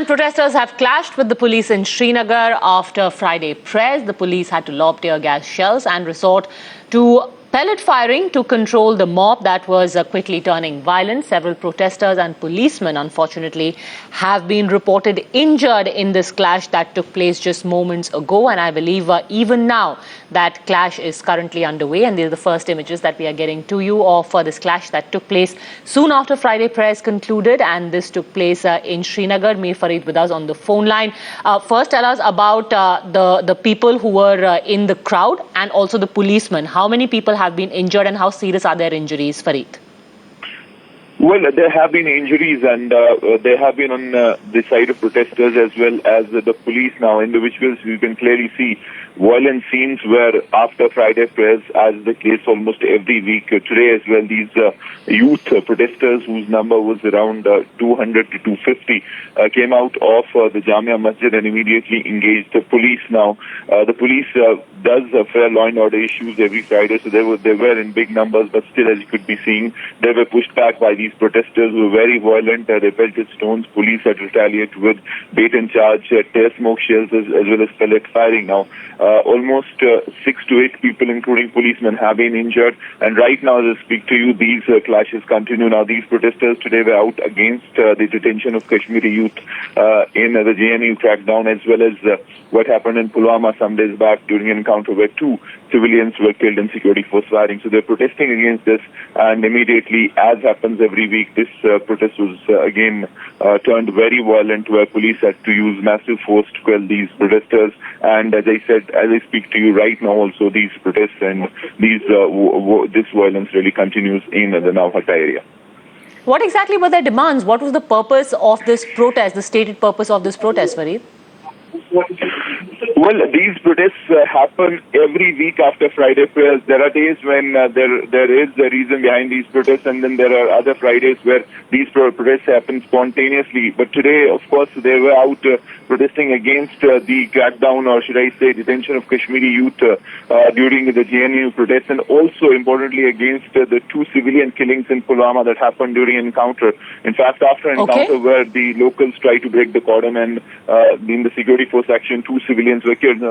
And protesters have clashed with the police in Srinagar after Friday prayers. The police had to lob tear gas shells and resort to pellet firing to control the mob that was quickly turning violent. Several protesters and policemen, unfortunately, have been reported injured in this clash that took place just moments ago. And I believe even now that clash is currently underway. And these are the first images that we are getting to you of this clash that took place soon after Friday prayers concluded. And this took place in Srinagar. Mir Farid with us on the phone line. First, tell us about the people who were in the crowd and also the policemen. How many people have been injured and how serious are their injuries, Farid? Well, there have been injuries and they have been on the side of protesters as well as the police now. Individuals, you can clearly see violent scenes where after Friday prayers, as the case almost every week, today as well, these youth protesters whose number was around 200 to 250 came out of the Jamia Masjid and immediately engaged the police. Now, the police does fair law and order issues every Friday, so they were in big numbers, but still, as you could be seeing, they were pushed back by these protesters who were very violent. They pelted stones. Police had retaliated with bait and charge, tear smoke shells, as well as pellet firing. Now, almost 6 to 8 people, including policemen, have been injured. And right now, as I speak to you, these clashes continue. Now, these protesters today were out against the detention of Kashmiri youth in the JNU crackdown, as well as what happened in Pulwama some days back during an encounter where 2 civilians were killed in security force firing. So they're protesting against this, and immediately, as happens every week, this protest was again turned very violent, where police had to use massive force to quell these protesters. And as I said, as I speak to you right now, also these protests and these this violence really continues in the Navhatta area. What exactly were their demands? What was the purpose of this protest, the stated purpose of this protest, Farid? Well, these protests happen every week after Friday prayers. There are days when there is a reason behind these protests, and then there are other Fridays where these protests happen spontaneously. But today, of course, they were out protesting against the crackdown, or should I say detention of Kashmiri youth during the JNU protests, and also, importantly, against the 2 civilian killings in Pulwama that happened during an encounter. In fact, after an encounter where the locals tried to break the cordon and in the security force action, 2 civilians were killed.